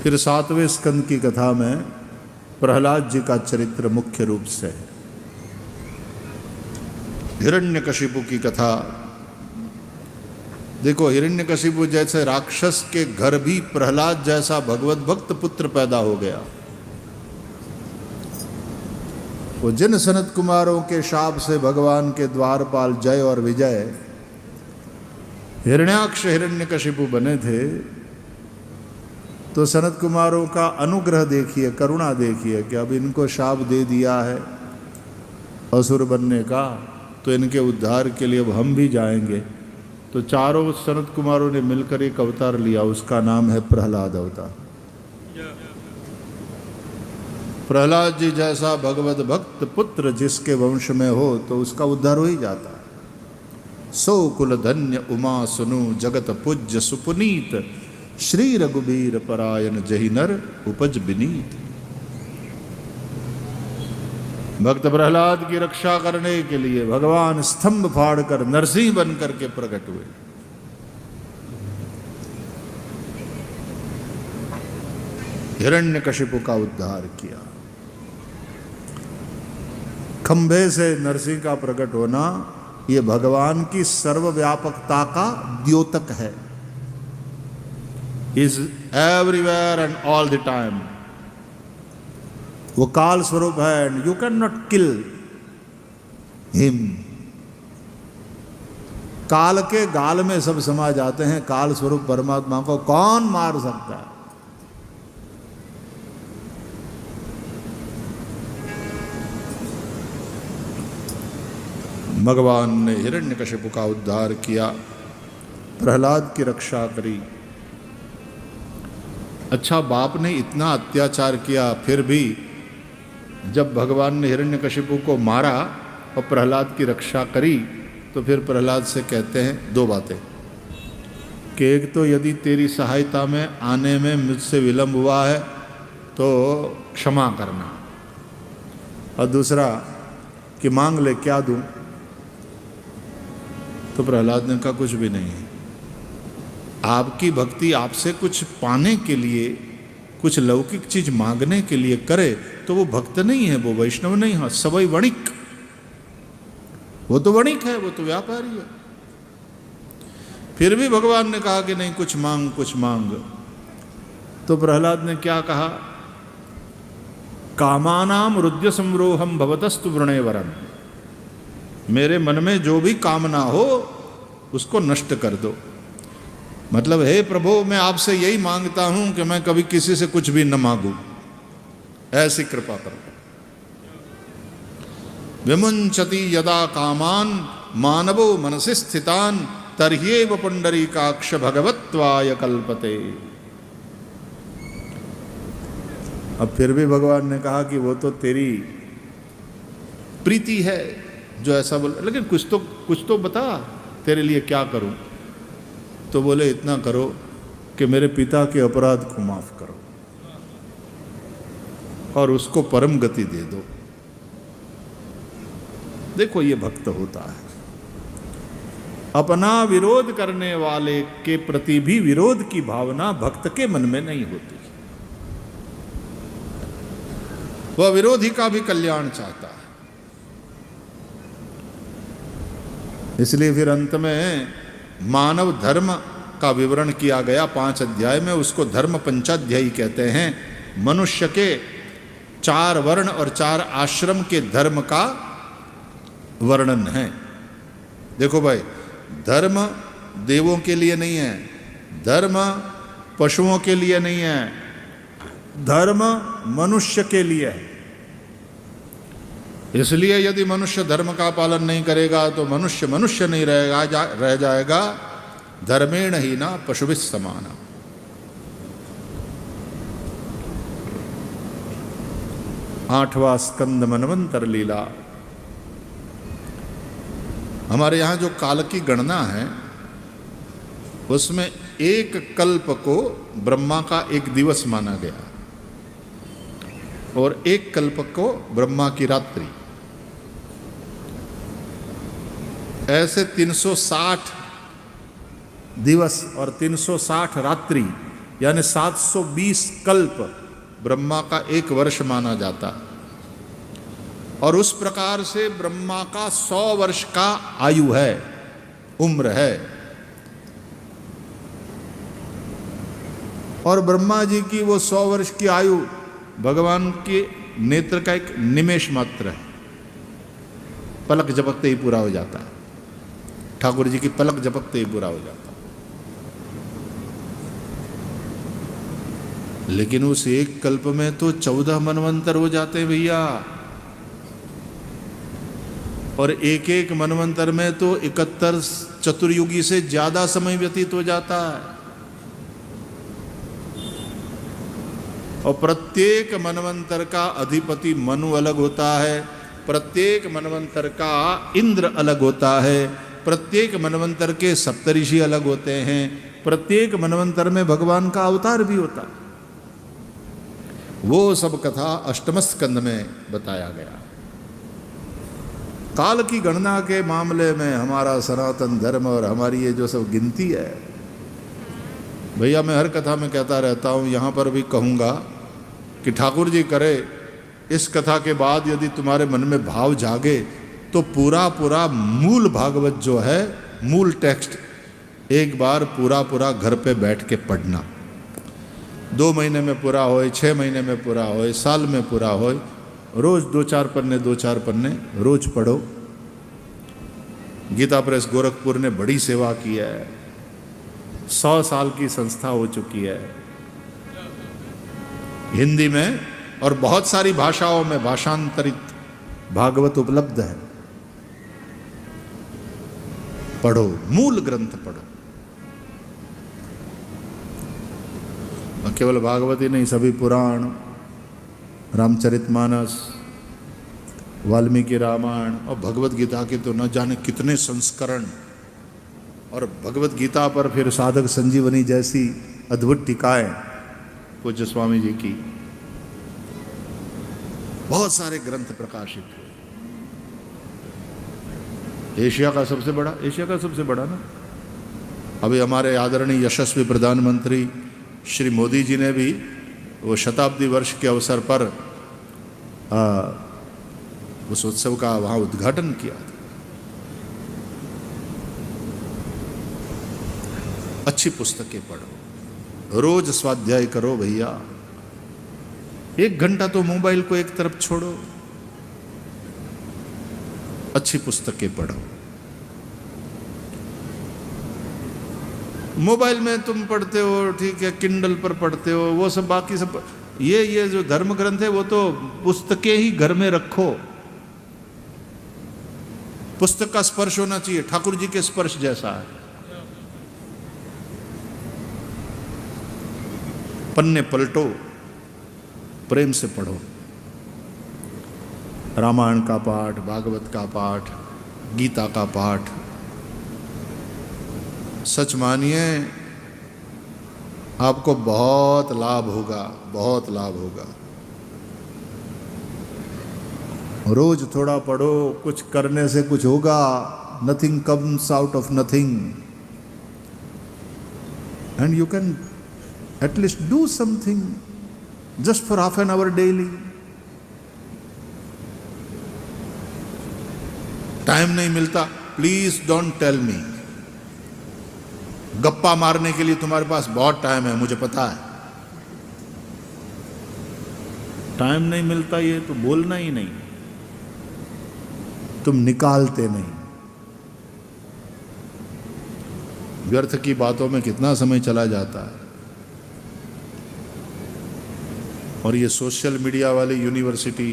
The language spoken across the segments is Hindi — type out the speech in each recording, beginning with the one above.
फिर 7वें स्कंद की कथा में प्रहलाद जी का चरित्र मुख्य रूप से है। हिरण्यकशिपु की कथा देखो, हिरण्यकशिपु जैसे राक्षस के घर भी प्रहलाद जैसा भगवत भक्त पुत्र पैदा हो गया। वो जिन सनत कुमारों के शाप से भगवान के द्वारपाल जय और विजय हिरण्याक्ष हिरण्यकशिपु बने थे, तो सनत कुमारों का अनुग्रह देखिए, करुणा देखिए कि अब इनको शाप दे दिया है असुर बनने का, तो इनके उद्धार के लिए अब हम भी जाएंगे। तो चारों सनत कुमारों ने मिलकर एक अवतार लिया, उसका नाम है प्रहलाद अवतार। प्रहलाद जी जैसा भगवत भक्त पुत्र जिसके वंश में हो तो उसका उद्धार हो ही जाता है। सो कुल धन्य उमा सुनु जगत पूज्य सुपुनीत, श्री रघुबीर परायण जहि नर उपज विनीत। भक्त प्रहलाद की रक्षा करने के लिए भगवान स्तंभ फाड़कर नरसिंह बन करके प्रकट हुए। हिरण्यकशिपु का उद्धार किया। खंभे से नरसिंह का प्रकट होना यह भगवान की सर्वव्यापकता का द्योतक है। Is everywhere and all the time. वो काल स्वरूप है and you can not kill him. काल के गाल में सब समा जाते हैं, काल स्वरूप परमात्मा को कौन मार सकता है? भगवान ने हिरण्यकशिपु का उद्धार किया, प्रहलाद की रक्षा करी। अच्छा, बाप ने इतना अत्याचार किया, फिर भी जब भगवान ने हिरण्यकशिपु को मारा और प्रहलाद की रक्षा करी, तो फिर प्रहलाद से कहते हैं दो बातें कि एक तो यदि तेरी सहायता में आने में मुझसे विलंब हुआ है तो क्षमा करना, और दूसरा कि मांग ले क्या दूं। तो प्रहलाद ने कहा कुछ भी नहीं है। आपकी भक्ति आपसे कुछ पाने के लिए, कुछ लौकिक चीज मांगने के लिए करे तो वो भक्त नहीं है, वो वैष्णव नहीं है, सवई वणिक। वो तो वणिक है, वो तो व्यापारी है। फिर भी भगवान ने कहा कि नहीं, कुछ मांग कुछ मांग। तो प्रहलाद ने क्या कहा? कामानाम रुद्य संरोहम भवतस्तु वृणेवरम। मेरे मन में जो भी कामना हो उसको नष्ट कर दो। मतलब हे प्रभु, मैं आपसे यही मांगता हूं कि मैं कभी किसी से कुछ भी न मांगू, ऐसी कृपा करो। विमुंचति यदा कामान मानवो मनसि स्थितान, तर्ह्येव पुंडरीकाक्ष भगवत्वाय कल्पते। अब फिर भी भगवान ने कहा कि वो तो तेरी प्रीति है जो ऐसा बोल, लेकिन कुछ तो बता, तेरे लिए क्या करूं? तो बोले इतना करो कि मेरे पिता के अपराध को माफ करो और उसको परम गति दे दो। देखो, ये भक्त होता है। अपना विरोध करने वाले के प्रति भी विरोध की भावना भक्त के मन में नहीं होती। वह विरोधी का भी कल्याण चाहता है। इसलिए फिर अंत में मानव धर्म का विवरण किया गया 5 अध्याय में। उसको धर्म पंचाध्यायी कहते हैं। मनुष्य के 4 वर्ण और 4 आश्रम के धर्म का वर्णन है। देखो भाई, धर्म देवों के लिए नहीं है, धर्म पशुओं के लिए नहीं है, धर्म मनुष्य के लिए है। इसलिए यदि मनुष्य धर्म का पालन नहीं करेगा तो मनुष्य मनुष्य नहीं रह जाएगा। धर्मेण ही ना पशुभिः समाना। आठवां स्कंद मनवंतर लीला। हमारे यहाँ जो काल की गणना है उसमें एक कल्प को ब्रह्मा का एक दिवस माना गया और एक कल्प को ब्रह्मा की रात्रि। ऐसे 360 दिवस और 360 रात्रि, यानी 720 कल्प ब्रह्मा का एक वर्ष माना जाता। और उस प्रकार से ब्रह्मा का 100 वर्ष का आयु है, उम्र है। और ब्रह्मा जी की वो 100 वर्ष की आयु भगवान के नेत्र का एक निमेष मात्र है, पलक झपकते ही पूरा हो जाता है। ठाकुर जी की पलक झपकते ही पूरा हो जाता है। लेकिन उस एक कल्प में तो 14 मनवंतर हो जाते हैं भैया, और एक एक मनवंतर में तो 71 चतुर्युगी से ज्यादा समय व्यतीत हो जाता है। और प्रत्येक मनवंतर का अधिपति मनु अलग होता है, प्रत्येक मनवंतर का इंद्र अलग होता है, प्रत्येक मनवंतर के सप्तऋषि अलग होते हैं, प्रत्येक मनवंतर में भगवान का अवतार भी होता है। वो सब कथा अष्टम स्कंद में बताया गया। काल की गणना के मामले में हमारा सनातन धर्म और हमारी ये जो सब गिनती है, भैया मैं हर कथा में कहता रहता हूँ, यहाँ पर भी कहूँगा कि ठाकुर जी करे इस कथा के बाद यदि तुम्हारे मन में भाव जागे तो पूरा पूरा मूल भागवत जो है, मूल टेक्स्ट एक बार पूरा पूरा घर पे बैठ के पढ़ना। 2 महीने में पूरा होए, 6 महीने में पूरा होए, साल में पूरा होए, रोज 2-4 पन्ने रोज पढ़ो। गीता प्रेस गोरखपुर ने बड़ी सेवा की है, 100 साल की संस्था हो चुकी है। हिंदी में और बहुत सारी भाषाओं में भाषांतरित भागवत उपलब्ध है। पढ़ो, मूल ग्रंथ पढ़ो। केवल भागवत ही नहीं, सभी पुराण, रामचरितमानस, वाल्मीकि रामायण और भगवत गीता के तो न जाने कितने संस्करण। और भगवत गीता पर फिर साधक संजीवनी जैसी अद्भुत टीकाएं पूज्य स्वामी जी की, बहुत सारे ग्रंथ प्रकाशित हुए। एशिया का सबसे बड़ा ना, अभी हमारे आदरणीय यशस्वी प्रधानमंत्री श्री मोदी जी ने भी वो शताब्दी वर्ष के अवसर पर उस उत्सव का वहाँ उद्घाटन किया। अच्छी पुस्तकें पढ़ो, रोज स्वाध्याय करो भैया। 1 घंटा तो मोबाइल को एक तरफ छोड़ो, अच्छी पुस्तकें पढ़ो। मोबाइल में तुम पढ़ते हो, ठीक है, किंडल पर पढ़ते हो, वो सब बाकी सब, ये जो धर्म ग्रंथ है वो तो पुस्तकें ही घर में रखो। पुस्तक का स्पर्श होना चाहिए, ठाकुर जी के स्पर्श जैसा है। पन्ने पलटो, प्रेम से पढ़ो। रामायण का पाठ, भागवत का पाठ, गीता का पाठ। सच मानिए आपको बहुत लाभ होगा, बहुत लाभ होगा। रोज थोड़ा पढ़ो, कुछ करने से कुछ होगा। Nothing comes out of nothing, and you can at least do something just for half an hour daily. Time नहीं मिलता, प्लीज डोंट टेल मी। गप्पा मारने के लिए तुम्हारे पास बहुत टाइम है, मुझे पता है। टाइम नहीं मिलता ये तो बोलना ही नहीं, तुम निकालते नहीं। व्यर्थ की बातों में कितना समय चला जाता है। और ये सोशल मीडिया वाली यूनिवर्सिटी,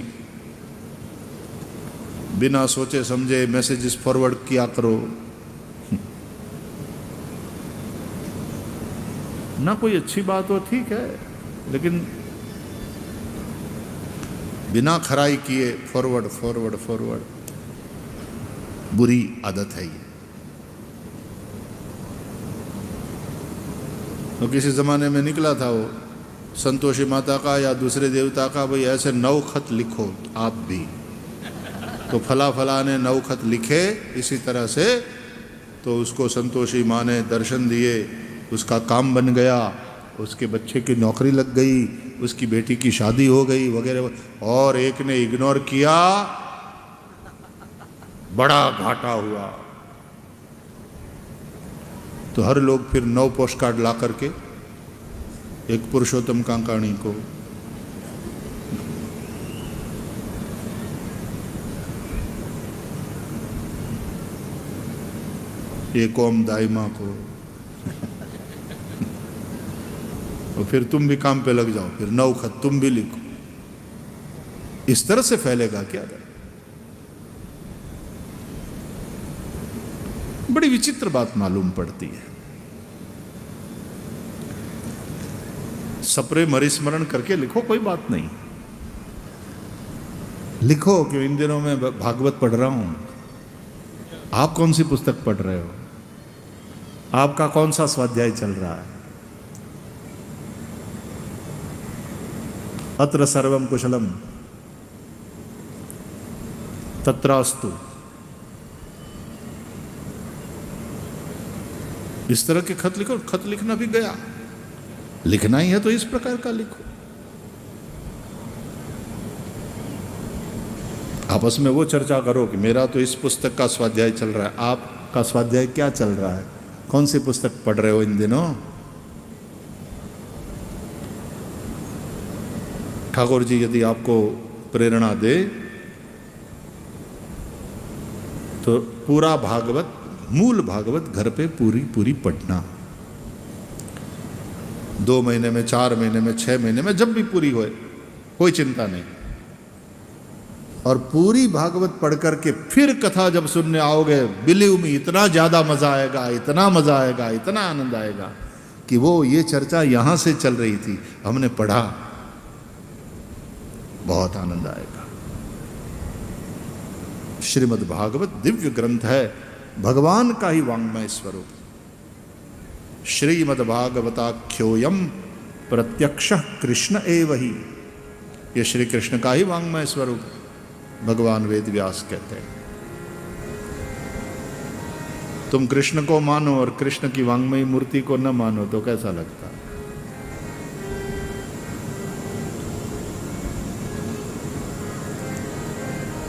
बिना सोचे समझे मैसेजेस फॉरवर्ड किया करो, ना कोई अच्छी बात हो ठीक है, लेकिन बिना खराई किए फॉरवर्ड फॉरवर्ड फॉरवर्ड, बुरी आदत है ये। तो किसी जमाने में निकला था वो संतोषी माता का या दूसरे देवता का, भाई ऐसे 9 खत लिखो आप भी, तो फला फला ने 9 खत लिखे इसी तरह से, तो उसको संतोषी माँ ने दर्शन दिए, उसका काम बन गया, उसके बच्चे की नौकरी लग गई, उसकी बेटी की शादी हो गई वगैरह, और एक ने इग्नोर किया, बड़ा घाटा हुआ। तो हर लोग फिर 9 पोस्ट कार्ड ला करके एक पुरुषोत्तम कांकाणी को, एक ओम दाइमा को, और फिर तुम भी काम पे लग जाओ, फिर 9 खत तुम भी लिखो। इस तरह से फैलेगा क्या? बड़ी विचित्र बात मालूम पड़ती है। सपरे मरिस्मरण करके लिखो, कोई बात नहीं, लिखो कि इन दिनों में भागवत पढ़ रहा हूं। आप कौन सी पुस्तक पढ़ रहे हो? आपका कौन सा स्वाध्याय चल रहा है? अत्र सर्वम कुशलम तत्रास्तु। इस तरह के खत लिखो। खत लिखना भी गया, लिखना ही है तो इस प्रकार का लिखो। आपस में वो चर्चा करो कि मेरा तो इस पुस्तक का स्वाध्याय चल रहा है, आपका स्वाध्याय क्या चल रहा है, कौन सी पुस्तक पढ़ रहे हो इन दिनों? ठाकुर जी यदि आपको प्रेरणा दे तो पूरा भागवत, मूल भागवत घर पे पूरी पूरी पढ़ना। 2 महीने में, 4 महीने में, 6 महीने में, जब भी पूरी होए, कोई चिंता नहीं। और पूरी भागवत पढ़ करके फिर कथा जब सुनने आओगे, बिलीव मी, इतना ज्यादा मजा आएगा, इतना मजा आएगा, इतना आनंद आएगा कि वो ये चर्चा यहां से चल रही थी, हमने पढ़ा, बहुत आनंद आएगा। श्रीमद् भागवत दिव्य ग्रंथ है, भगवान का ही वांग्मय स्वरूप। श्रीमद् भागवताख्योयम प्रत्यक्षः कृष्ण एव ही, ये श्री कृष्ण का ही वांग्मय स्वरूप भगवान वेद व्यास कहते हैं। तुम कृष्ण को मानो और कृष्ण की वांग्मयी मूर्ति को न मानो तो कैसा लगता?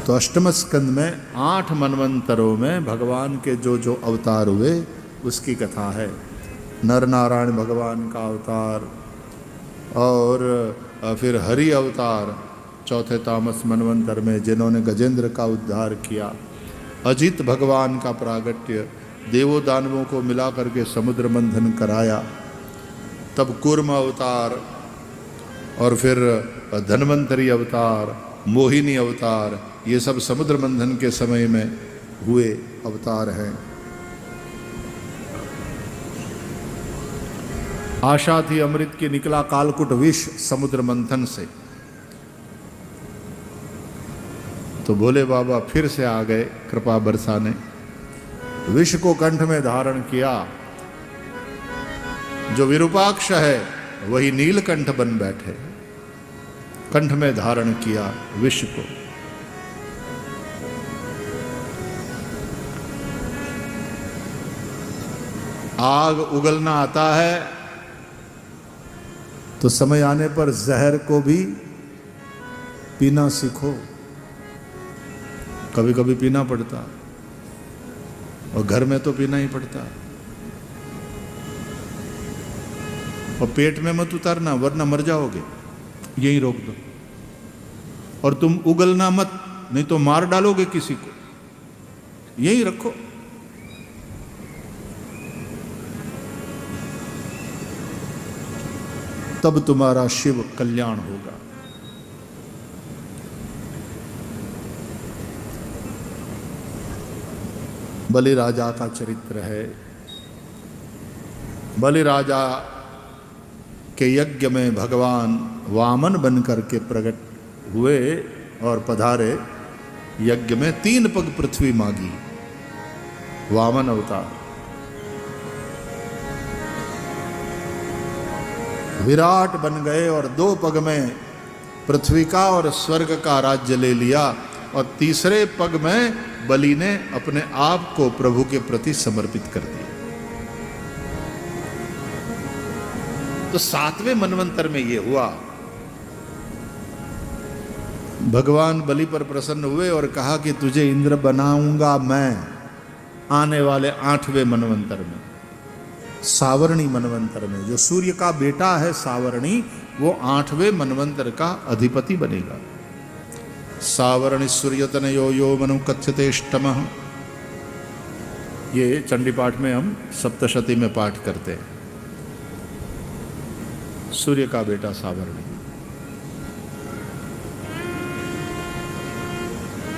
तो अष्टम स्कंद में 8 मनवंतरों में भगवान के जो जो अवतार हुए उसकी कथा है। नर नारायण भगवान का अवतार, और फिर हरि अवतार चौथे तामस मनवंतर में जिन्होंने गजेंद्र का उद्धार किया। अजित भगवान का प्रागट्य, देवों दानवों को मिला करके समुद्र मंथन कराया। तब कूर्म अवतार, और फिर धन्वंतरी अवतार, मोहिनी अवतार, ये सब समुद्र मंथन के समय में हुए अवतार हैं। आशा थी अमृत की, निकला कालकुट विष समुद्र मंथन से। तो भोले बाबा फिर से आ गए कृपा बरसाने, विष को कंठ में धारण किया। जो विरूपाक्ष है वही नीलकंठ बन बैठे, कंठ में धारण किया विष को। आग उगलना आता है तो समय आने पर जहर को भी पीना सीखो। कभी कभी पीना पड़ता, और घर में तो पीना ही पड़ता। और पेट में मत उतारना वरना मर जाओगे, यही रोक दो। और तुम उगलना मत, नहीं तो मार डालोगे किसी को, यही रखो। तब तुम्हारा शिव कल्याण होगा। बलि राजा का चरित्र है। बलि राजा के यज्ञ में भगवान वामन बन करके प्रकट हुए और पधारे। यज्ञ में 3 पग पृथ्वी मांगी, वामन अवतार। विराट बन गए और 2 पग में पृथ्वी का और स्वर्ग का राज्य ले लिया। और तीसरे पग में बलि ने अपने आप को प्रभु के प्रति समर्पित कर दिया। तो 7वें मनवंतर में ये हुआ। भगवान बलि पर प्रसन्न हुए और कहा कि तुझे इंद्र बनाऊंगा मैं आने वाले 8वें मनवंतर में, सावरणी मनवंतर में। जो सूर्य का बेटा है सावरणी, वो 8वें मनवंतर का अधिपति बनेगा। सावरणी सूर्यतनयो यो मनु कथ्यतेष्टमः, ये चंडी पाठ में हम सप्तशती में पाठ करते हैं। सूर्य का बेटा सावरणी।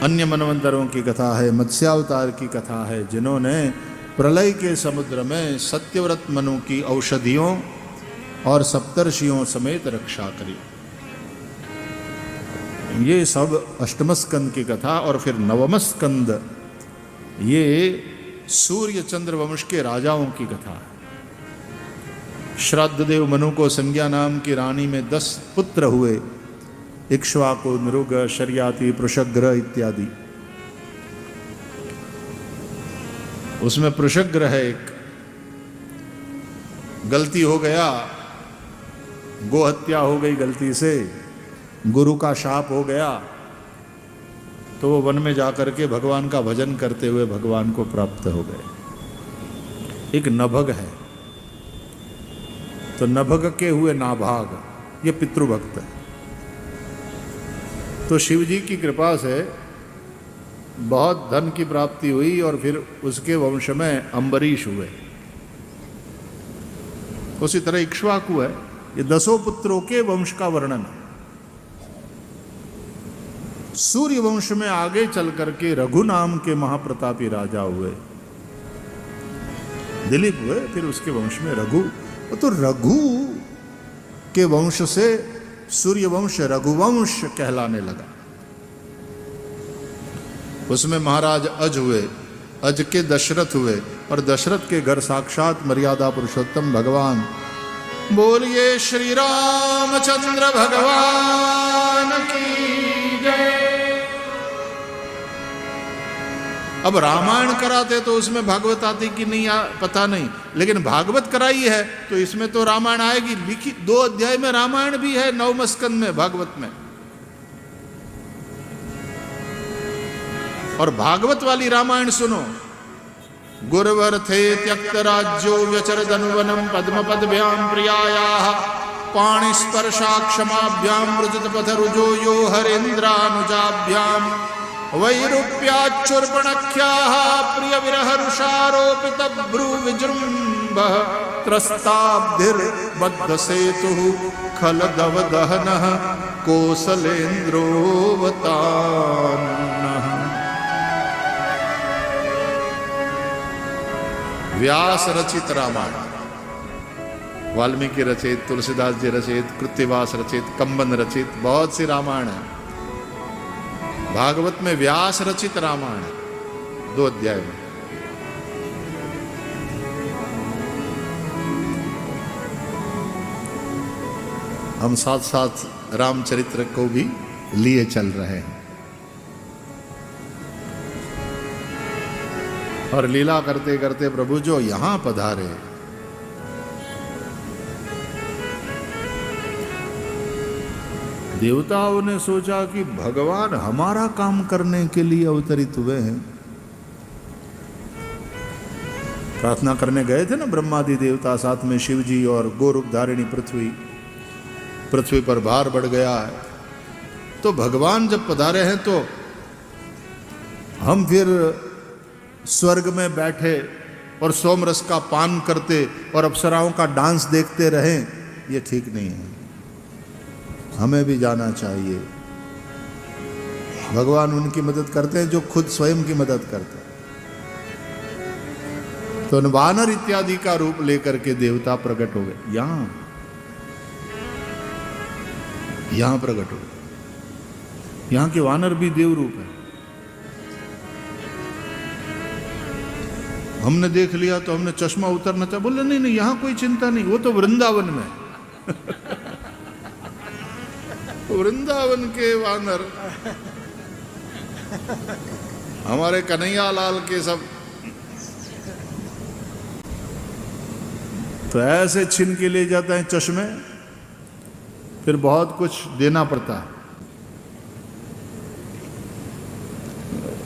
अन्य मनवंतरों की कथा है, मत्स्यावतार की कथा है, जिन्होंने प्रलय के समुद्र में सत्यव्रत मनु की औषधियों और सप्तर्षियों समेत रक्षा करी। ये सब अष्टम स्कंद की कथा। और फिर नवम स्कंद ये सूर्य चंद्र वंश के राजाओं की कथा है। श्राद्ध देव मनु को संज्ञा नाम की रानी में 10 पुत्र हुए, इक्ष्वाकु, नृग, शर्याति, पृषग्र इत्यादि। उसमें पृषग्र है एक, गलती हो गया, गोहत्या हो गई गलती से, गुरु का शाप हो गया, तो वो वन में जाकर के भगवान का भजन करते हुए भगवान को प्राप्त हो गए। एक नभग है, तो नभग के हुए नाभाग, ये पितृभक्त है। तो शिव जी की कृपा से बहुत धन की प्राप्ति हुई और फिर उसके वंश में अम्बरीश हुए। उसी तरह इक्ष्वाकु है। ये 10 पुत्रों के वंश का वर्णन है। सूर्य वंश में आगे चल करके रघु नाम के महाप्रतापी राजा हुए, दिलीप हुए, फिर उसके वंश में रघु। तो रघु के वंश से सूर्य वंश रघुवंश कहलाने लगा। उसमें महाराज अज हुए, अज के दशरथ हुए, और दशरथ के घर साक्षात मर्यादा पुरुषोत्तम भगवान। बोलिए श्री रामचंद्र भगवान की जय। अब रामायण कराते तो उसमें भागवत आती कि नहीं पता नहीं, लेकिन भागवत कराई है तो इसमें तो रामायण आएगी। लिखी 2 अध्याय में रामायण भी है, 9वें स्कंद में भागवत में। और भागवत वाली रामायण सुनो। गुरुवर्थे त्यक्त राज्यो व्यचर धनुवनम पद्म पदभ्याम प्रियायाः पाणिस्पर्शा क्षमाभ्याम रुजित पथ रुजो यो हरेन्द्रानुजाभ्याम वैरूप्याच्चुर्पणख्याः प्रिय विरहरुषारोपित भ्रू विजृम्भः त्रस्ताब्धिर्बद्ध सेतुः खलदव दहनः कोसलेन्द्रोवतान्नः। व्यास रचित रामायण, वाल्मीकि रचित, तुलसीदास जी रचित, कृत्तिवास रचित, कंबन रचित, बहुत सी रामायण है। भागवत में व्यास रचित रामायण 2 अध्याय में। हम साथ साथ रामचरित्र को भी लिए चल रहे हैं और लीला करते करते प्रभु जो यहां पधारे, देवताओं ने सोचा कि भगवान हमारा काम करने के लिए अवतरित हुए हैं। प्रार्थना करने गए थे ना ब्रह्मादि देवता, साथ में शिव जी और गोरूप धारिणी पृथ्वी। पृथ्वी पर भार बढ़ गया है, तो भगवान जब पधारे हैं तो हम फिर स्वर्ग में बैठे और सोमरस का पान करते और अप्सराओं का डांस देखते रहें, ये ठीक नहीं है। हमें भी जाना चाहिए। भगवान उनकी मदद करते हैं जो खुद स्वयं की मदद करते हैं। तो वानर इत्यादि का रूप लेकर के देवता प्रकट हो गए, यहां प्रकट हो गए। यहां के वानर भी देव रूप है। हमने देख लिया तो हमने चश्मा उतरना था, बोले नहीं नहीं यहां कोई चिंता नहीं, वो तो वृंदावन में वृंदावन के वानर हमारे कन्हैया लाल के सब तो ऐसे छीन के ले जाते हैं चश्मे, फिर बहुत कुछ देना पड़ता है।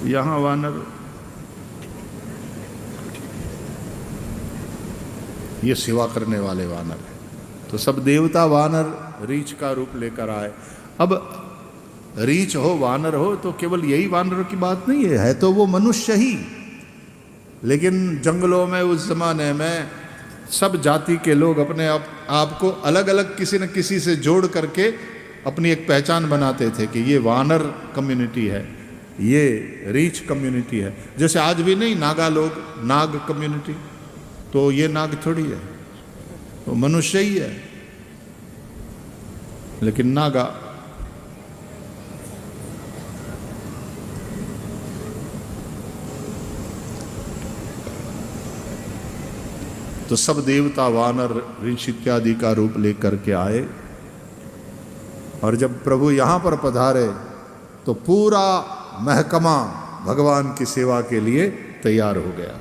यहाँ वानर, ये सेवा करने वाले वानर हैं। तो सब देवता वानर रीछ का रूप लेकर आए। अब रीछ हो वानर हो तो केवल यही वानरों की बात नहीं है तो वो मनुष्य ही। लेकिन जंगलों में उस जमाने में सब जाति के लोग अपने आप को अलग अलग किसी न किसी से जोड़ करके अपनी एक पहचान बनाते थे कि ये वानर कम्युनिटी है, ये रीछ कम्युनिटी है। जैसे आज भी नहीं नागा लोग, नाग कम्युनिटी, तो ये नाग थोड़ी है, तो मनुष्य ही है लेकिन नागा। तो सब देवता वानर ऋषि इत्यादि का रूप लेकर के आए और जब प्रभु यहां पर पधारे तो पूरा महकमा भगवान की सेवा के लिए तैयार हो गया।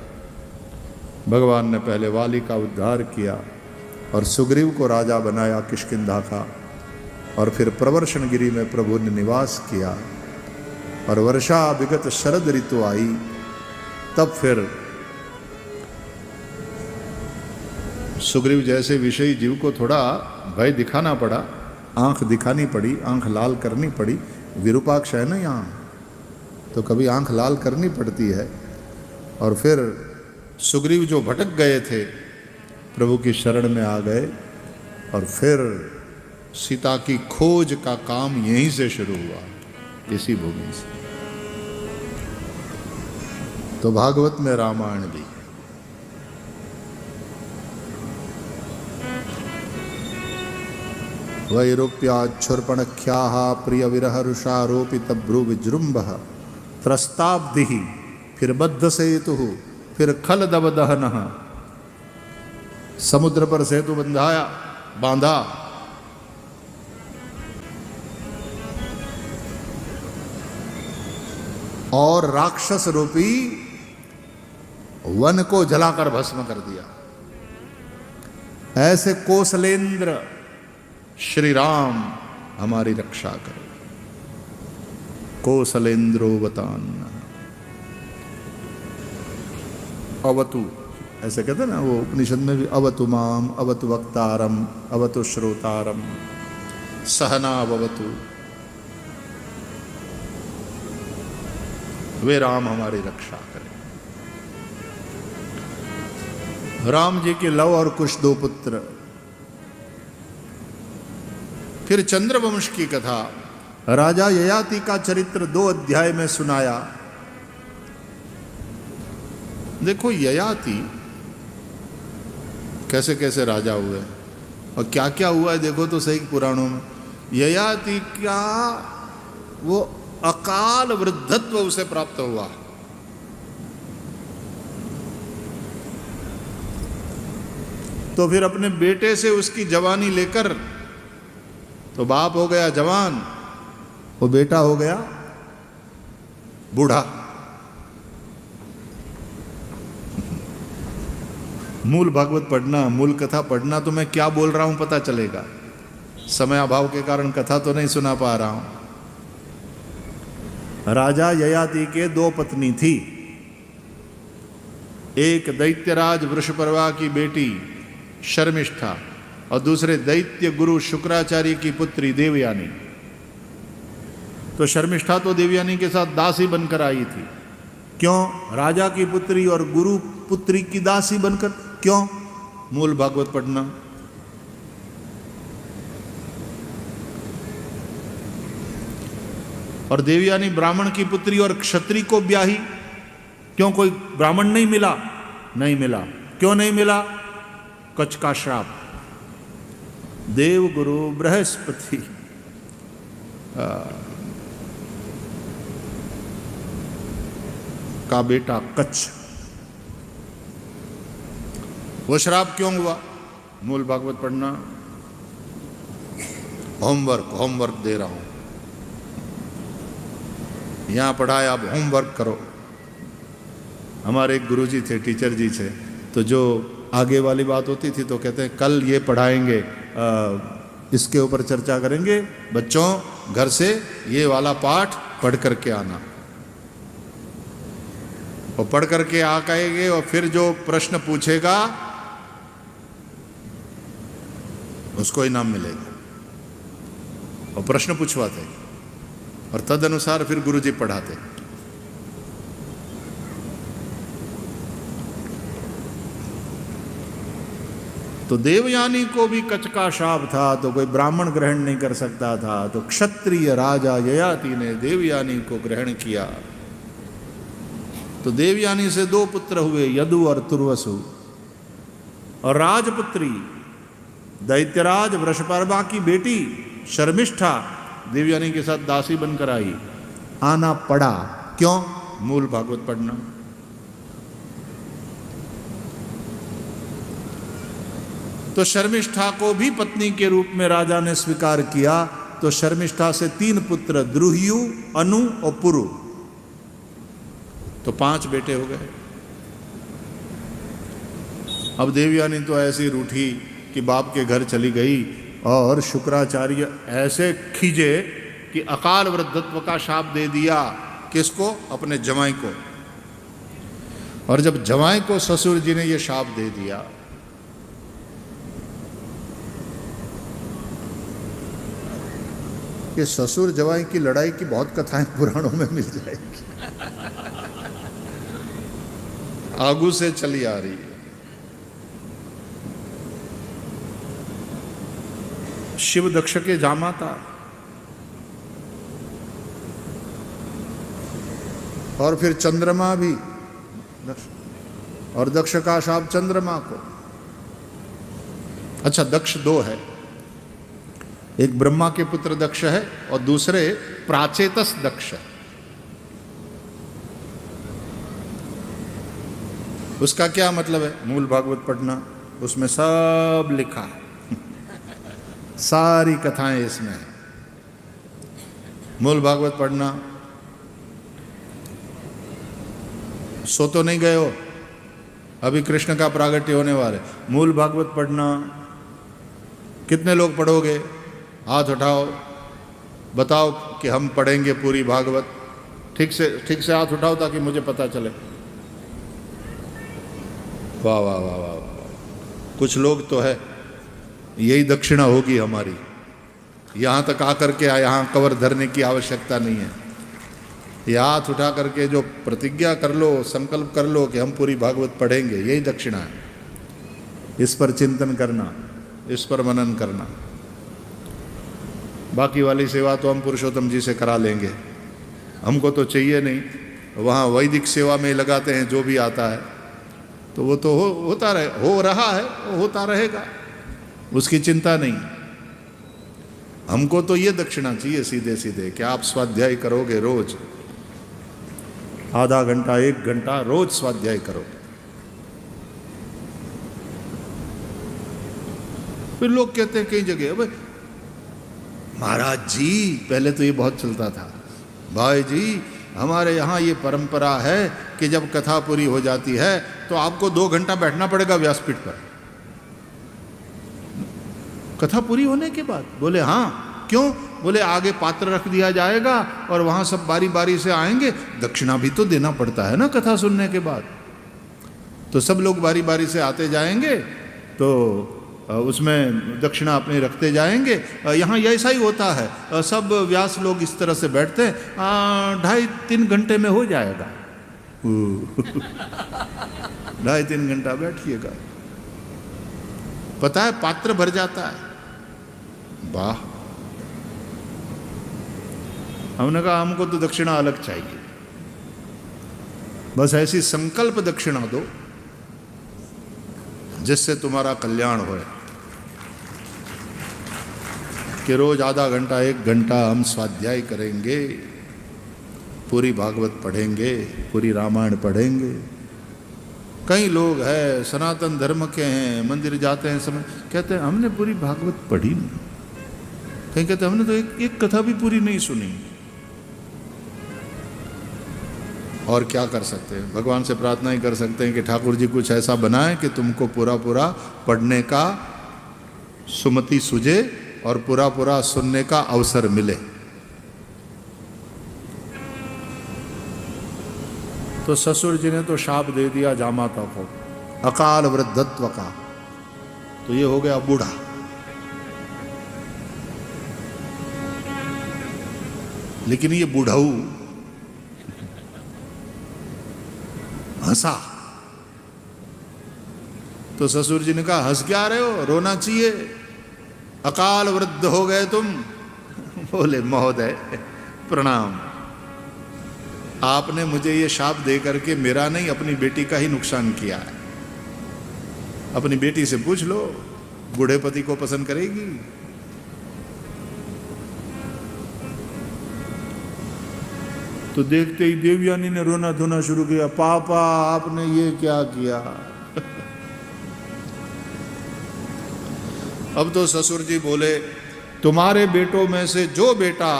भगवान ने पहले वाली का उद्धार किया और सुग्रीव को राजा बनाया किष्किंधा का, और फिर प्रवर्षण गिरी में प्रभु ने निवास किया और वर्षा विगत शरद ऋतु आई, तब फिर सुग्रीव जैसे विषयी जीव को थोड़ा भय दिखाना पड़ा, आंख दिखानी पड़ी, आंख लाल करनी पड़ी। विरूपाक्ष है ना यहाँ, तो कभी आंख लाल करनी पड़ती है। और फिर सुग्रीव जो भटक गए थे प्रभु की शरण में आ गए और फिर सीता की खोज का काम यहीं से शुरू हुआ, इसी भूमि से। तो भागवत में रामायण भी वैरूप्याच्छुर्पणख्याः प्रिय विरह रुषारोपित भ्रु विजृंभः त्रस्ताब्धि, फिर बद्ध सेतु, फिर खल दव दहन। समुद्र पर सेतु बांधा, और राक्षस रूपी वन को जलाकर भस्म कर दिया। ऐसे कौशलेंद्र श्री राम हमारी रक्षा करो। कौशलेंद्रो वतान अवतु, ऐसे कहते हैं ना वो उपनिषद में भी, अवतु माम अवतु वक्तारम अवतु श्रोतारम सहनावतु। वे राम हमारी रक्षा करें। राम जी के लव और कुश 2 पुत्र। फिर चंद्रवंश की कथा, राजा ययाति का चरित्र 2 अध्याय में सुनाया। देखो ययाति कैसे कैसे राजा हुए और क्या क्या हुआ है देखो तो सही पुराणों में। ययाति का वो अकाल वृद्धत्व उसे प्राप्त हुआ। तो फिर अपने बेटे से उसकी जवानी लेकर, तो बाप हो गया जवान, वो बेटा हो गया बूढ़ा। मूल भागवत पढ़ना, मूल कथा पढ़ना, तो मैं क्या बोल रहा हूं पता चलेगा। समय अभाव के कारण कथा तो नहीं सुना पा रहा हूं। राजा ययाति के 2 पत्नी थी। एक दैत्यराज वृषपर्वा की बेटी शर्मिष्ठा और दूसरे दैत्य गुरु शुक्राचार्य की पुत्री देवयानी। तो शर्मिष्ठा तो देवयानी के साथ दासी बनकर आई थी। क्यों? राजा की पुत्री और गुरु पुत्री की दासी बनकर, क्यों? मूल भागवत पढ़ना। और देवयानी ब्राह्मण की पुत्री और क्षत्रिय को ब्याही। क्यों? कोई ब्राह्मण नहीं मिला? नहीं मिला। क्यों नहीं मिला? कच्छ का श्राप। देव गुरु बृहस्पति का बेटा कच्छ, वो श्राप क्यों हुआ? मूल भागवत पढ़ना। होमवर्क दे रहा हूं, यहां पढ़ाया, अब होमवर्क करो। हमारे एक गुरुजी थे, टीचर जी थे, तो जो आगे वाली बात होती थी तो कहते हैं कल ये पढ़ाएंगे, इसके ऊपर चर्चा करेंगे, बच्चों घर से ये वाला पाठ पढ़ करके आना। और पढ़ करके आ कहेंगे और फिर जो प्रश्न पूछेगा उसको इनाम मिलेगा। और प्रश्न पूछवाते और तद अनुसार फिर गुरुजी पढ़ाते। तो देवयानी को भी कच का शाप था, तो कोई ब्राह्मण ग्रहण नहीं कर सकता था, तो क्षत्रिय राजा ययाति ने देवयानी को ग्रहण किया। तो देवयानी से 2 पुत्र हुए, यदु और तुर्वसु। और राजपुत्री दैत्यराज वृषपर्वा की बेटी शर्मिष्ठा देवयानी के साथ दासी बनकर आई। आना पड़ा, क्यों? मूल भागवत पढ़ना। तो शर्मिष्ठा को भी पत्नी के रूप में राजा ने स्वीकार किया। तो शर्मिष्ठा से 3 पुत्र, द्रुह्यु, अनु और पुरु, तो 5 बेटे हो गए। अब देवयानी तो ऐसी रूठी कि बाप के घर चली गई और शुक्राचार्य ऐसे खींचे कि अकाल वृद्धत्व का शाप दे दिया। किसको? अपने जमाई को। और जब जमाई को ससुर जी ने यह शाप दे दिया, कि ससुर जवाई की लड़ाई की बहुत कथाएं पुराणों में मिल जाएगी, आगू से चली आ रही है। शिव दक्ष के जामाता, और फिर चंद्रमा भी, और दक्ष का शाप चंद्रमा को। अच्छा, दक्ष 2 है, एक ब्रह्मा के पुत्र दक्ष है और दूसरे प्राचेतस दक्ष है। उसका क्या मतलब है? मूल भागवत पढ़ना, उसमें सब लिखा है, सारी कथाएं इसमें है। मूल भागवत पढ़ना। सो तो नहीं गए हो, अभी कृष्ण का प्रागट्य होने वाले। मूल भागवत पढ़ना। कितने लोग पढ़ोगे? हाथ उठाओ, बताओ कि हम पढ़ेंगे पूरी भागवत। ठीक से हाथ उठाओ ताकि मुझे पता चले। वाह वाह वाह वाह वाह। कुछ लोग तो है, यही दक्षिणा होगी हमारी। यहाँ तक आकर के यहाँ कवर धरने की आवश्यकता नहीं है। ये हाथ उठा करके जो प्रतिज्ञा कर लो, संकल्प कर लो कि हम पूरी भागवत पढ़ेंगे, यही दक्षिणा है। इस पर चिंतन करना, इस पर मनन करना। बाकी वाली सेवा तो हम पुरुषोत्तम जी से करा लेंगे, हमको तो चाहिए नहीं। वहाँ वैदिक सेवा में लगाते हैं जो भी आता है, तो वो तो होता रहे, हो रहा है, वो होता रहेगा, उसकी चिंता नहीं। हमको तो ये दक्षिणा चाहिए सीधे सीधे कि आप स्वाध्याय करोगे रोज, आधा घंटा 1 घंटा रोज स्वाध्याय करो। फिर लोग कहते हैं कई जगह, भाई महाराज जी, पहले तो ये बहुत चलता था, भाई जी हमारे यहाँ ये परंपरा है कि जब कथा पूरी हो जाती है तो आपको 2 घंटा बैठना पड़ेगा व्यासपीठ पर, कथा पूरी होने के बाद। बोले हाँ, क्यों? बोले आगे पात्र रख दिया जाएगा और वहाँ सब बारी बारी से आएंगे, दक्षिणा भी तो देना पड़ता है ना कथा सुनने के बाद। तो सब लोग बारी बारी से आते जाएंगे, तो उसमें दक्षिणा अपने रखते जाएंगे। यहाँ ऐसा ही होता है, सब व्यास लोग इस तरह से बैठते हैं, 2.5-3 घंटे में हो जाएगा। 2.5-3 घंटा बैठिएगा, पता है पात्र भर जाता है। वाह, हमने कहा हमको तो दक्षिणा अलग चाहिए, बस ऐसी संकल्प दक्षिणा दो जिससे तुम्हारा कल्याण होए, कि रोज आधा घंटा 1 घंटा हम स्वाध्याय करेंगे, पूरी भागवत पढ़ेंगे, पूरी रामायण पढ़ेंगे। कई लोग हैं सनातन धर्म के हैं, मंदिर जाते हैं, समय कहते हैं हमने पूरी भागवत पढ़ी नहीं, कहीं कहते हैं हमने तो एक कथा भी पूरी नहीं सुनी। और क्या कर सकते हैं? भगवान से प्रार्थना ही कर सकते हैं कि ठाकुर जी कुछ ऐसा बनाए कि तुमको पूरा पूरा पढ़ने का सुमति सुझे और पूरा पूरा सुनने का अवसर मिले। तो ससुर जी ने तो शाप दे दिया जामाता को, अकाल वृद्धत्व का। तो ये हो गया बूढ़ा। लेकिन ये बूढ़ाऊ हंसा। तो ससुर जी ने कहा, हंस क्या रहे हो, रोना चाहिए, अकाल वृद्ध हो गए तुम। बोले, महोदय प्रणाम, आपने मुझे ये शाप दे करके मेरा नहीं अपनी बेटी का ही नुकसान किया है। अपनी बेटी से पूछ लो, बूढ़े पति को पसंद करेगी? तो देखते ही देवयानी ने रोना धोना शुरू किया, पापा आपने ये क्या किया। अब तो ससुर जी बोले, तुम्हारे बेटों में से जो बेटा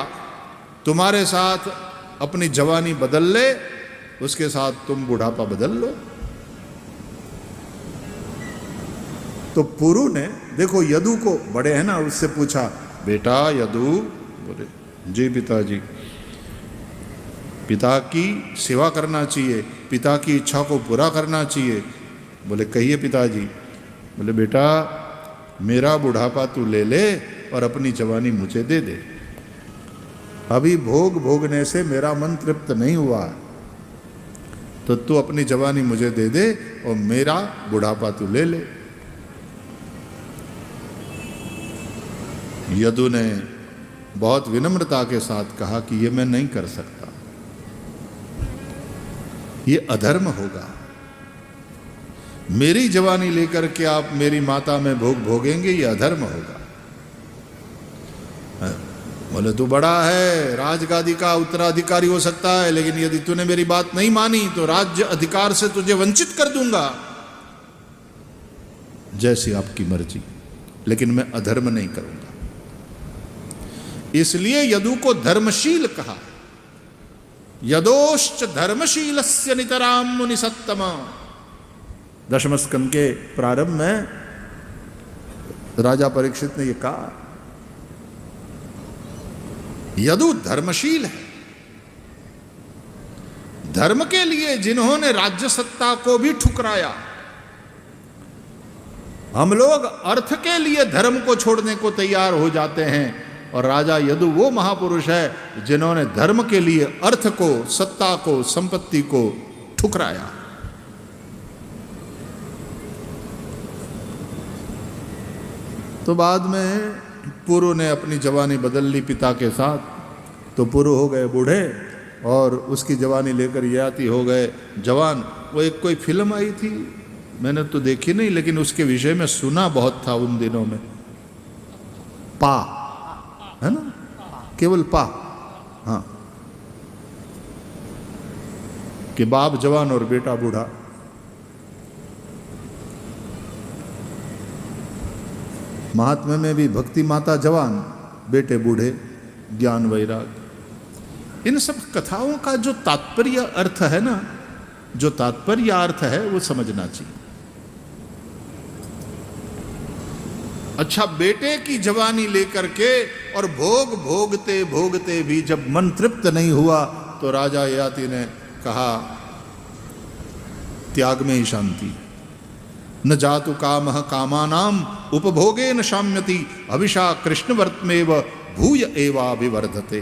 तुम्हारे साथ अपनी जवानी बदल ले, उसके साथ तुम बुढ़ापा बदल लो। तो पुरु ने, देखो यदु को बड़े हैं ना, उससे पूछा, बेटा यदु। बोले, जी पिताजी। पिता की सेवा करना चाहिए, पिता की इच्छा को पूरा करना चाहिए। बोले, कहिए पिताजी। बोले, बेटा मेरा बुढ़ापा तू ले ले और अपनी जवानी मुझे दे दे। अभी भोग भोगने से मेरा मन तृप्त नहीं हुआ, तो तू अपनी जवानी मुझे दे दे और मेरा बुढ़ापा तू ले ले। यदु ने बहुत विनम्रता के साथ कहा कि ये मैं नहीं कर सकता, ये अधर्म होगा। मेरी जवानी लेकर के आप मेरी माता में भोग भोगेंगे, ये अधर्म होगा। बोले, तू बड़ा है, राजगादी का उत्तराधिकारी हो सकता है, लेकिन यदि तूने मेरी बात नहीं मानी तो राज्य अधिकार से तुझे वंचित कर दूंगा। जैसी आपकी मर्जी, लेकिन मैं अधर्म नहीं करूंगा। इसलिए यदु को धर्मशील कहा। यदोश्च धर्मशीलस्य नितराम मुनि सत्तम। दशम स्कंद के प्रारंभ में राजा परीक्षित ने यह कहा, यदु धर्मशील है। धर्म के लिए जिन्होंने राज्य सत्ता को भी ठुकराया, हम लोग अर्थ के लिए धर्म को छोड़ने को तैयार हो जाते हैं, और राजा यदु वो महापुरुष है जिन्होंने धर्म के लिए अर्थ को, सत्ता को, संपत्ति को ठुकराया। तो बाद में पुरु ने अपनी जवानी बदल ली पिता के साथ। तो पुरु हो गए बूढ़े और उसकी जवानी लेकर ययाति हो गए जवान। वो एक कोई फिल्म आई थी, मैंने तो देखी नहीं, लेकिन उसके विषय में सुना बहुत था उन दिनों में। पा है ना, केवल पा, हाँ, कि बाप जवान और बेटा बूढ़ा। महात्मा में भी भक्ति माता जवान, बेटे बूढ़े, ज्ञान वैराग। इन सब कथाओं का जो तात्पर्य अर्थ है ना, जो तात्पर्य अर्थ है वो समझना चाहिए। अच्छा, बेटे की जवानी लेकर के और भोग भोगते भोगते भी जब मन तृप्त नहीं हुआ, तो राजा ययाति ने कहा, त्याग में ही शांति। न जातु कामः कामानाम उपभोगे न शाम्यति, अभिषा कृष्णवर्तमेव भूय एवाभिवर्धते।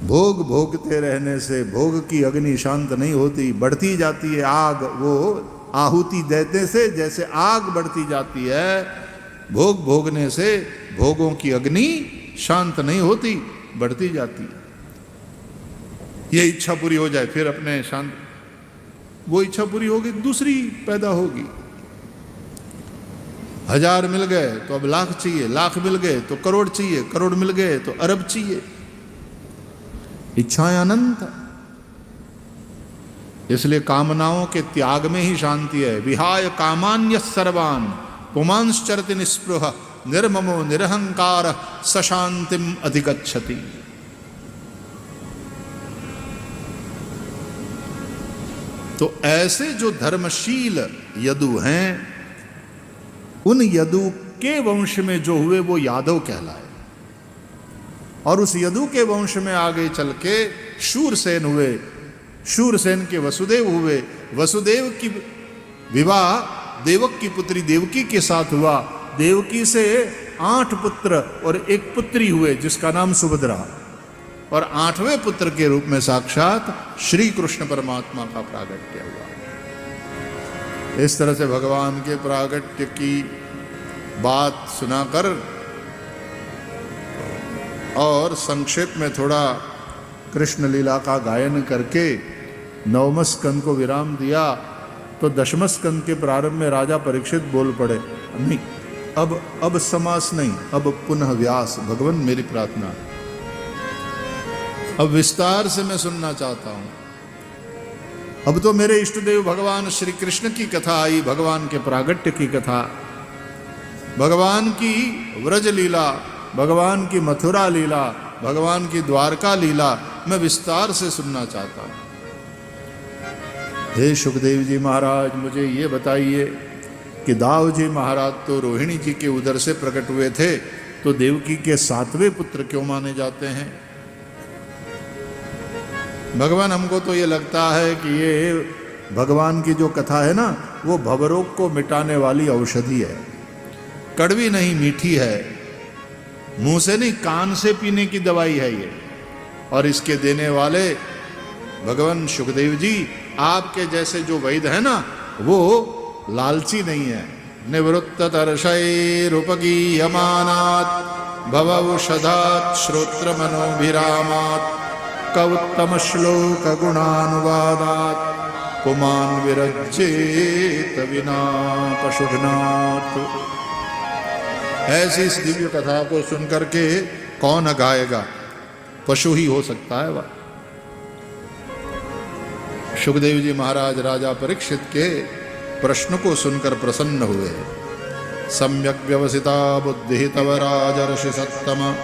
भोग भोगते रहने से भोग की अग्नि शांत नहीं होती, बढ़ती जाती है आग। वो आहुति देने से जैसे आग बढ़ती जाती है, भोग भोगने से भोगों की अग्नि शांत नहीं होती, बढ़ती जाती है। ये इच्छा पूरी हो जाए फिर अपने शांत, वो इच्छा पूरी होगी दूसरी पैदा होगी। 1000 मिल गए तो अब लाख चाहिए, लाख मिल गए तो करोड़ चाहिए, करोड़ मिल गए तो अरब चाहिए। इच्छाएं अनंत। इसलिए कामनाओं के त्याग में ही शांति है। विहाय कामान्य सर्वान पुमांश्चरति निस्पृह निर्ममो निरहंकार सशांतिम अधिगच्छति। तो ऐसे जो धर्मशील यदु हैं, उन यदु के वंश में जो हुए वो यादव कहलाए। और उस यदु के वंश में आगे चल के शूरसेन हुए, शूरसेन के वसुदेव हुए, वसुदेव की विवाह देवक की पुत्री देवकी के साथ हुआ, देवकी से 8 पुत्र और 1 पुत्री हुए जिसका नाम सुभद्रा, और 8वें पुत्र के रूप में साक्षात श्री कृष्ण परमात्मा का प्रागट्य हुआ। इस तरह से भगवान के प्रागट्य की बात सुनाकर और संक्षेप में थोड़ा कृष्ण लीला का गायन करके 9वें स्कंद को विराम दिया, तो 10वें स्कंद के प्रारंभ में राजा परीक्षित बोल पड़े, नहीं अब समास नहीं, अब पुनः व्यास। भगवान मेरी प्रार्थना, अब विस्तार से मैं सुनना चाहता हूं। अब तो मेरे इष्टदेव भगवान श्री कृष्ण की कथा आई, भगवान के प्रागट्य की कथा, भगवान की व्रज लीला, भगवान की मथुरा लीला, भगवान की द्वारका लीला मैं विस्तार से सुनना चाहता हूं। हे सुखदेव जी महाराज, मुझे ये बताइए कि दाऊ जी महाराज तो रोहिणी जी के उदर से प्रकट हुए थे, तो देवकी के 7वें पुत्र क्यों माने जाते हैं? भगवान, हमको तो ये लगता है कि ये भगवान की जो कथा है ना, वो भवरोग को मिटाने वाली औषधि है, कड़वी नहीं मीठी है, मुंह से नहीं कान से पीने की दवाई है ये। और इसके देने वाले भगवान सुखदेव जी, आपके जैसे जो वैद्य है ना, वो लालची नहीं है। निवृत्त तर्षैरुपगीयमानात् भवौषधात् श्रोत्र मनोभिरामात् कौत्तम श्लोक गुणानुवादात् पुमान् विरज्येत विना पशुघ्नात्। ऐसी इस दिव्य कथा को सुनकर के कौन गाएगा? पशु ही हो सकता है वह। सुखदेव जी महाराज राजा परीक्षित के प्रश्न को सुनकर प्रसन्न हुए। सम्यक व्यवसिता बुद्धि तव राजर्षि सत्तम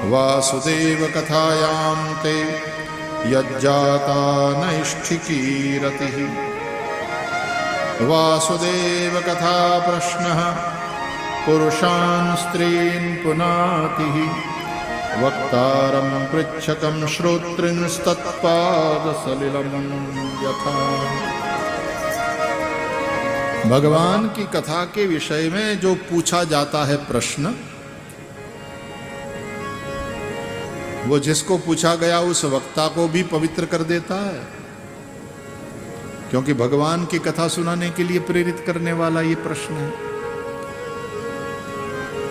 वासुदेव कथायां ते यज्जाता नैष्ठिकी रतिः। वासुदेव कथा प्रश्नः पुरुषान् स्त्रीन् पुनातिः। वक्तारं पृच्छकं श्रोतृंस्तत्पादसलिलं यथा। भगवान की कथा के विषय में जो पूछा जाता है प्रश्न, वो जिसको पूछा गया उस वक्ता को भी पवित्र कर देता है, क्योंकि भगवान की कथा सुनाने के लिए प्रेरित करने वाला ये प्रश्न है।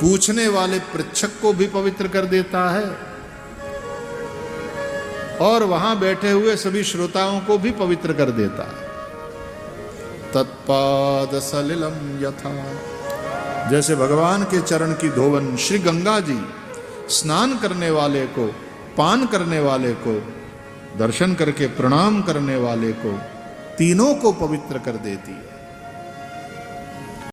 पूछने वाले पृच्छक को भी पवित्र कर देता है और वहां बैठे हुए सभी श्रोताओं को भी पवित्र कर देता है। तत्पाद सलिलम यथा, जैसे भगवान के चरण की धोवन श्री गंगा जी स्नान करने वाले को, पान करने वाले को, दर्शन करके प्रणाम करने वाले को, तीनों को पवित्र कर देती है।